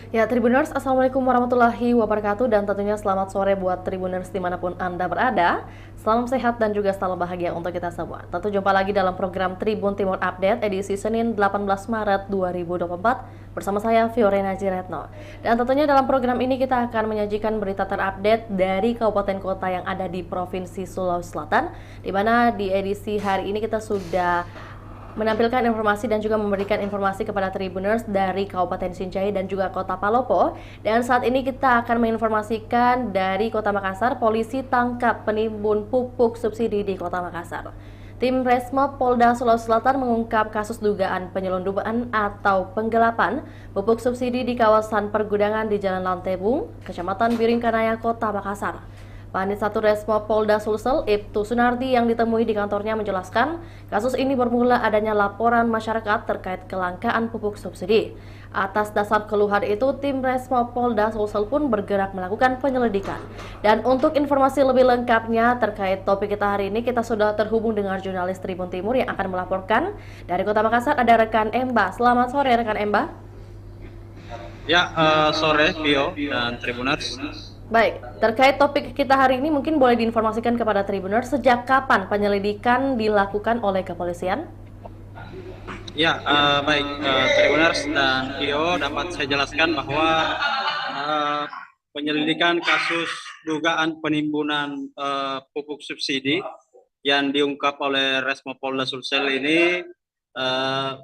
Ya, Tribuners, Assalamualaikum warahmatullahi wabarakatuh dan tentunya selamat sore buat Tribuners dimanapun Anda berada. Salam sehat dan juga salam bahagia untuk kita semua. Tentu jumpa lagi dalam program Tribun Timur Update edisi Senin 18 Maret 2024 bersama saya Fiorena Jiretno. Dan tentunya dalam program ini kita akan menyajikan berita terupdate dari kabupaten kota yang ada di Provinsi Sulawesi Selatan, di mana di edisi hari ini kita sudah menampilkan informasi dan juga memberikan informasi kepada Tribuners dari Kabupaten Sinjai dan juga Kota Palopo. Dan saat ini kita akan menginformasikan dari Kota Makassar, polisi tangkap penimbun pupuk subsidi di Kota Makassar. Tim Resmob Polda Sulawesi Selatan mengungkap kasus dugaan penyelundupan atau penggelapan pupuk subsidi di kawasan pergudangan di Jalan Lantebung, Kecamatan Biringkanaya, Kota Makassar. Panit 1 Resmob Polda Sulsel, Ibtu Sunardi yang ditemui di kantornya menjelaskan, kasus ini bermula adanya laporan masyarakat terkait kelangkaan pupuk subsidi. Atas dasar keluhan itu, tim Resmob Polda Sulsel pun bergerak melakukan penyelidikan. Dan untuk informasi lebih lengkapnya terkait topik kita hari ini, kita sudah terhubung dengan jurnalis Tribun Timur yang akan melaporkan. Dari Kota Makassar ada rekan Emba. Selamat sore rekan Emba. Ya, sore Vio dan Tribuners. Baik, terkait topik kita hari ini mungkin boleh diinformasikan kepada Tribuners sejak kapan penyelidikan dilakukan oleh kepolisian? Ya, baik Tribuners dan Vio, dapat saya jelaskan bahwa eh, penyelidikan kasus dugaan penimbunan pupuk subsidi yang diungkap oleh Resmo Polda Sulsel ini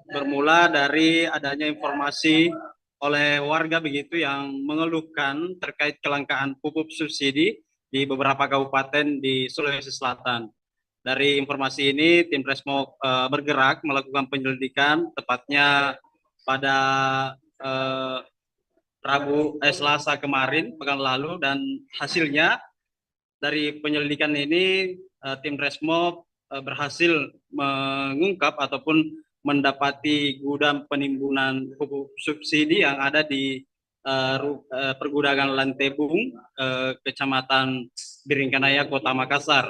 bermula dari adanya informasi oleh warga begitu yang mengeluhkan terkait kelangkaan pupuk subsidi di beberapa kabupaten di Sulawesi Selatan. Dari informasi ini, tim Resmo bergerak melakukan penyelidikan, tepatnya pada eh, Selasa kemarin, pekan lalu, dan hasilnya dari penyelidikan ini, tim Resmo berhasil mengungkap ataupun mendapati gudang penimbunan pupuk subsidi yang ada di pergudangan Lantebung, Kecamatan Biringkanaya, Kota Makassar.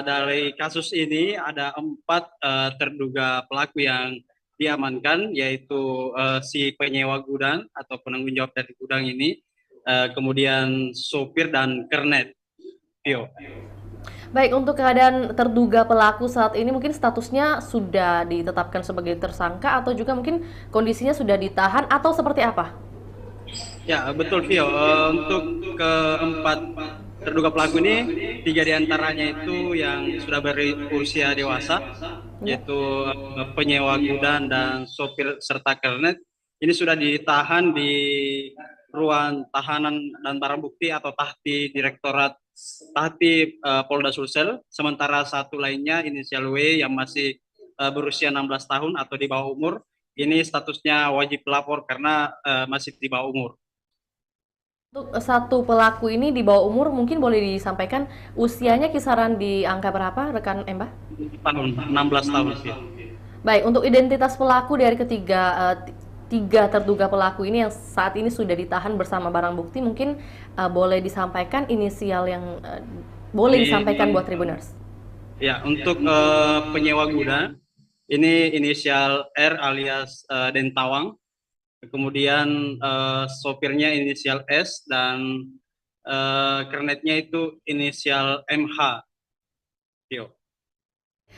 Dari kasus ini ada 4 terduga pelaku yang diamankan, yaitu si penyewa gudang atau penanggung jawab dari gudang ini, kemudian sopir dan kernet. Tio. Baik, untuk keadaan terduga pelaku saat ini mungkin statusnya sudah ditetapkan sebagai tersangka atau juga mungkin kondisinya sudah ditahan atau seperti apa? Ya, betul Vio. Untuk keempat terduga pelaku ini, 3 diantaranya itu yang sudah berusia dewasa, Ya. yaitu penyewa gudang dan sopir serta kernet. Ini sudah ditahan di ruang tahanan dan barang bukti atau Tahti Polda Sulsel. Sementara satu lainnya inisial W yang masih berusia 16 tahun atau di bawah umur. Ini statusnya wajib lapor karena masih di bawah umur. Untuk satu pelaku ini di bawah umur mungkin boleh disampaikan usianya kisaran di angka berapa rekan Emba? Tahun 16 tahun sih. Baik, untuk identitas pelaku dari tiga terduga pelaku ini yang saat ini sudah ditahan bersama barang bukti mungkin boleh disampaikan inisial yang boleh Ini disampaikan buat Tribuners. ya untuk penyewa gudang ini inisial R alias Dentawang, kemudian sopirnya inisial S dan kernetnya itu inisial MH. Tio.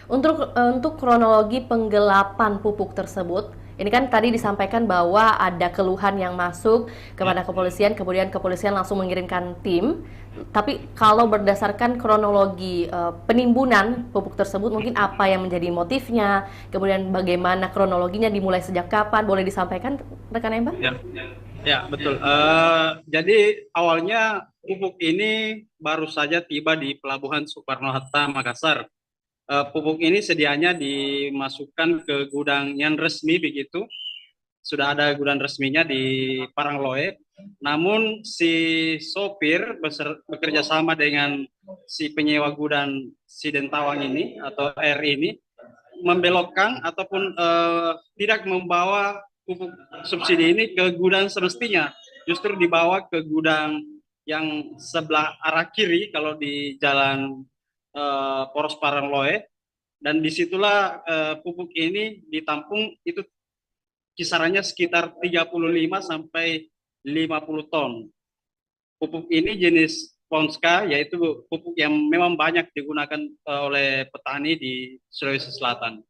Untuk kronologi penggelapan pupuk tersebut, ini kan tadi disampaikan bahwa ada keluhan yang masuk Ya. kepada kepolisian, kemudian kepolisian langsung mengirimkan tim. Tapi kalau berdasarkan kronologi penimbunan pupuk tersebut, mungkin apa yang menjadi motifnya, kemudian bagaimana kronologinya dimulai sejak kapan, boleh disampaikan rekan Emba? Ya, ya betul. Jadi awalnya pupuk ini baru saja tiba di Pelabuhan Soekarno-Hatta, Makassar. Pupuk ini sedianya dimasukkan ke gudang yang resmi begitu. Sudah ada gudang resminya di Parangloe. Namun si sopir bekerja sama dengan si penyewa gudang si Dentawang ini atau R ini membelokkan ataupun tidak membawa pupuk subsidi ini ke gudang semestinya, justru dibawa ke gudang yang sebelah arah kiri kalau di jalan Poros Parangloe, dan disitulah pupuk ini ditampung. Itu kisarannya sekitar 35 sampai 50 ton. Pupuk ini jenis Ponska, yaitu pupuk yang memang banyak digunakan oleh petani di Sulawesi Selatan.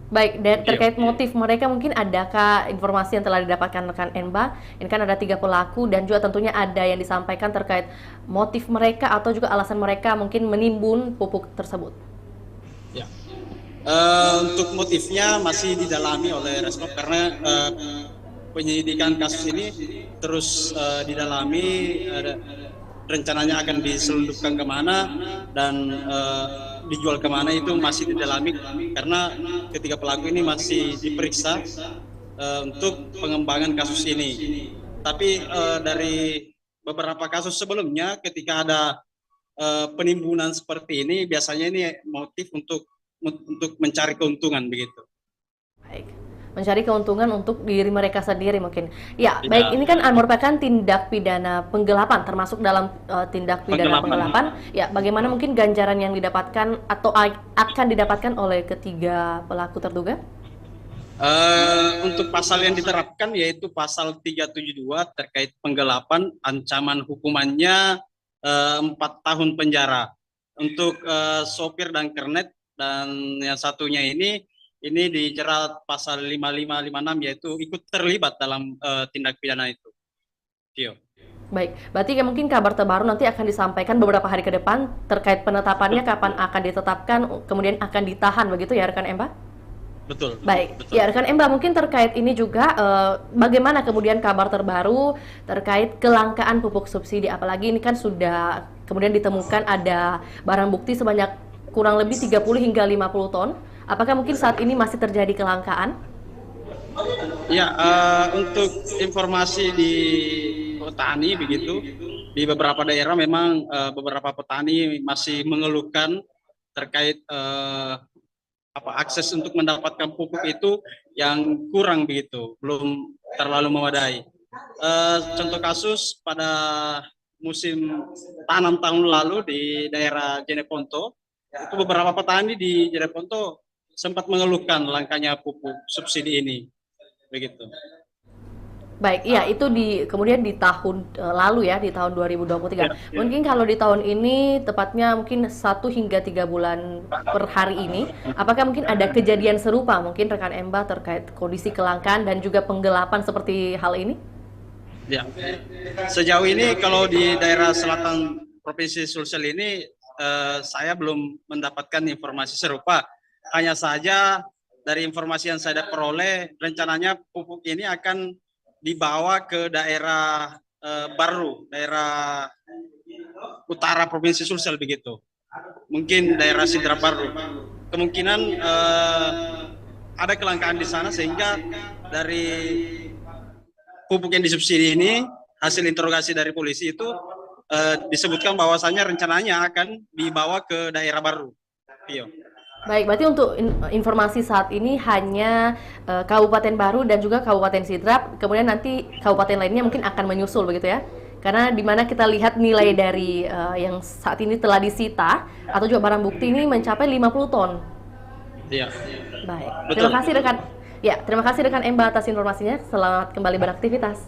Baik, terkait motif mereka mungkin adakah informasi yang telah didapatkan rekan Enba? Ini kan ada 3 pelaku dan juga tentunya ada yang disampaikan terkait motif mereka atau juga alasan mereka mungkin menimbun pupuk tersebut. Ya. Untuk motifnya masih didalami oleh Resmob karena penyelidikan kasus ini terus didalami, rencananya akan diselundupkan kemana dan dijual kemana itu masih didalami karena ketiga pelaku ini masih diperiksa untuk pengembangan kasus ini. Tapi dari beberapa kasus sebelumnya ketika ada penimbunan seperti ini biasanya ini motif untuk mencari keuntungan begitu. Baik. Mencari keuntungan untuk diri mereka sendiri mungkin. Ya, baik, ini kan merupakan tindak pidana penggelapan, termasuk dalam tindak pidana penggelapan. Ya, bagaimana mungkin ganjaran yang didapatkan atau akan didapatkan oleh ketiga pelaku terduga? Untuk pasal yang diterapkan yaitu pasal 372 terkait penggelapan, ancaman hukumannya 4 tahun penjara. Untuk sopir dan kernet dan yang satunya ini dijerat pasal 5556 yaitu ikut terlibat dalam tindak pidana itu. Tio. Baik, berarti mungkin kabar terbaru nanti akan disampaikan beberapa hari ke depan terkait penetapannya kapan akan ditetapkan, kemudian akan ditahan begitu ya rekan Emba? Betul. Baik, betul. ya rekan Emba mungkin terkait ini juga bagaimana kemudian kabar terbaru terkait kelangkaan pupuk subsidi, apalagi ini kan sudah kemudian ditemukan ada barang bukti sebanyak kurang lebih 30 hingga 50 ton. Apakah mungkin saat ini masih terjadi kelangkaan? Ya, untuk informasi di petani begitu, di beberapa daerah memang beberapa petani masih mengeluhkan terkait akses untuk mendapatkan pupuk itu yang kurang begitu, belum terlalu memadai. Contoh kasus pada musim tanam tahun lalu di daerah Jeneponto, itu beberapa petani di Jeneponto sempat mengeluhkan langkanya pupuk subsidi ini, begitu. Baik, iya itu kemudian di tahun lalu ya, di tahun 2023. Ya. Mungkin kalau di tahun ini tepatnya mungkin 1 hingga 3 bulan per hari ini, apakah mungkin ada kejadian serupa mungkin rekan Emba terkait kondisi kelangkaan dan juga penggelapan seperti hal ini? Ya, sejauh ini kalau di daerah selatan Provinsi Sulsel ini saya belum mendapatkan informasi serupa. Hanya saja dari informasi yang saya peroleh, rencananya pupuk ini akan dibawa ke daerah Baru, daerah utara Provinsi Sulsel begitu. Mungkin daerah Sidra Baru. Kemungkinan ada kelangkaan di sana sehingga dari pupuk yang disubsidi ini, hasil interogasi dari polisi itu disebutkan bahwasannya rencananya akan dibawa ke daerah Baru. Iya. Baik, berarti untuk informasi saat ini hanya Kabupaten Baru dan juga Kabupaten Sidrap, kemudian nanti kabupaten lainnya mungkin akan menyusul begitu ya? Karena di mana kita lihat nilai dari yang saat ini telah disita atau juga barang bukti ini mencapai 50 ton. Iya. Baik. Betul. Terima kasih rekan. Ya, terima kasih rekan Emba atas informasinya. Selamat kembali beraktivitas.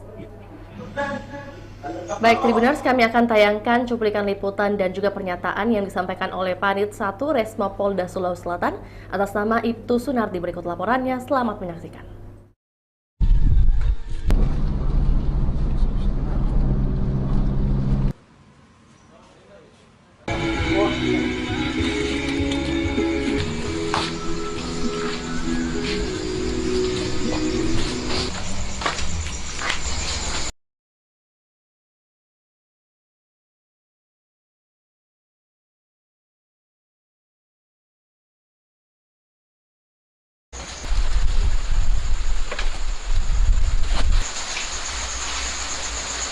Baik, Tribuners, kami akan tayangkan cuplikan liputan dan juga pernyataan yang disampaikan oleh Panit 1 Resmob Polda Sulawesi Selatan atas nama Ibtu Sunardi. Berikut laporannya, selamat menyaksikan.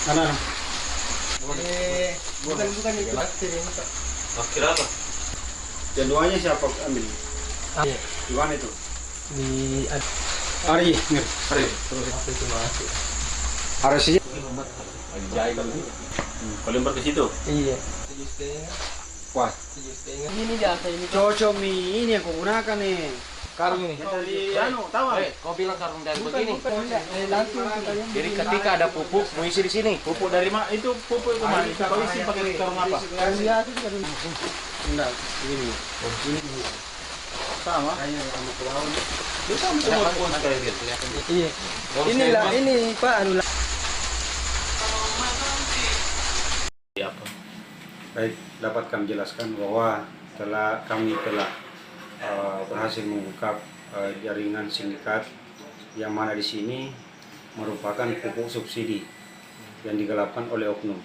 Mana? Bukan itu akhir ini Pak. Akhir apa? Keduanya siapa ambil? Di mana itu? Di Ari. Ari sih. Kalau lempar ke situ? Iya. Wah. Ini dia saya ini. Cocok nih, ini yang kau gunakan nih. Karung ini. Kau bilang karung dari begini. Langsung kita lihat. Jadi ketika ada pupuk, mau isi di sini. Pupuk dari mana? Itu pupuk itu mana? Kau isi pakai karung apa? Karung dia itu juga dulu. Enggak, ini. Sama. Itu sama semua pun kayak gitu. Iya. Inilah ini Pak anu. Baik, dapat kami jelaskan bahwa kami telah berhasil mengungkap jaringan sindikat yang mana di sini merupakan pupuk subsidi yang digelapkan oleh oknum.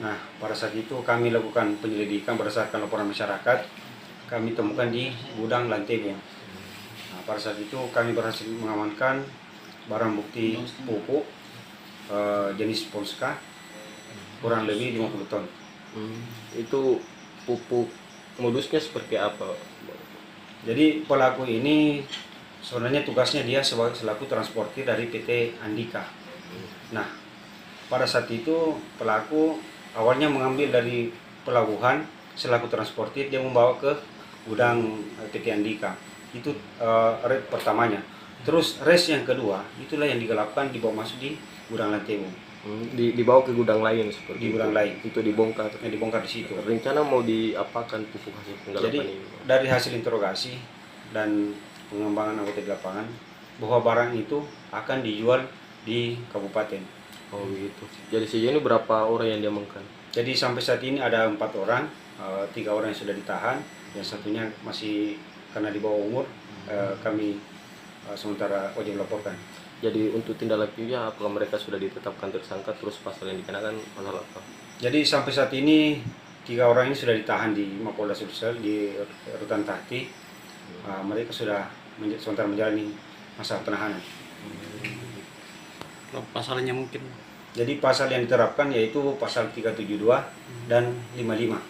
Nah, pada saat itu kami lakukan penyelidikan berdasarkan laporan masyarakat, kami temukan di gudang Lantebo. Nah, pada saat itu kami berhasil mengamankan barang bukti pupuk jenis Polska kurang lebih 50 ton. Itu pupuk modusnya seperti apa? Jadi pelaku ini sebenarnya tugasnya dia selaku transportir dari PT Andika. Nah, pada saat itu pelaku awalnya mengambil dari pelabuhan selaku transportir, dia membawa ke gudang PT Andika. Itu red pertamanya. Terus race yang kedua itulah yang digelapkan dibawa masuk di gudang Lantebo. Dibawa ke gudang lain seperti Di gudang lain. itu dibongkar. Yang dibongkar di situ. Rencana mau diapakan pupuk hasil penggalapan Jadi ini? dari hasil interogasi dan pengembangan anggota di lapangan bahwa barang itu akan dijual di kabupaten. Oh gitu. Jadi sejauh ini berapa orang yang diamankan? Jadi sampai saat ini ada 4 orang, 3 orang yang sudah ditahan, yang satunya masih karena di bawah umur, kami sementara wajib laporkan. Jadi untuk tindak lanjutnya apakah mereka sudah ditetapkan tersangka, terus pasal yang dikenakan pasal apa? Jadi sampai saat ini 3 orang ini sudah ditahan di Mapolda Sulsel di Rutan Tahti. Mereka sudah sementara menjalani masa penahanan. Pasalnya mungkin. Jadi pasal yang diterapkan yaitu pasal 372 dan 55.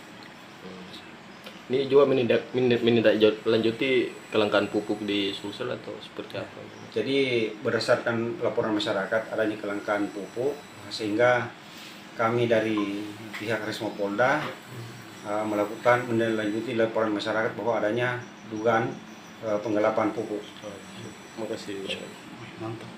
Ini juga menindaklanjuti kelangkaan pupuk di Sulsel atau seperti apa? Jadi berdasarkan laporan masyarakat adanya kelangkaan pupuk, sehingga kami dari pihak Resmo Polda melakukan menindaklanjuti laporan masyarakat bahwa adanya dugaan penggelapan pupuk. Terima kasih. Mantap.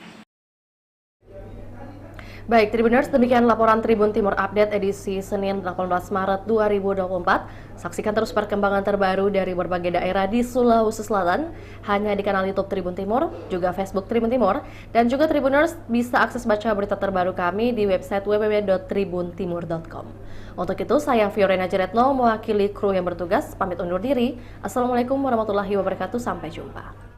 Baik, Tribuners, demikian laporan Tribun Timur Update edisi Senin 18 Maret 2024. Saksikan terus perkembangan terbaru dari berbagai daerah di Sulawesi Selatan hanya di kanal YouTube Tribun Timur, juga Facebook Tribun Timur, dan juga Tribuners bisa akses baca berita terbaru kami di website www.tribuntimur.com. Untuk itu, saya Fiorena Jeretno mewakili kru yang bertugas, pamit undur diri. Assalamualaikum warahmatullahi wabarakatuh, sampai jumpa.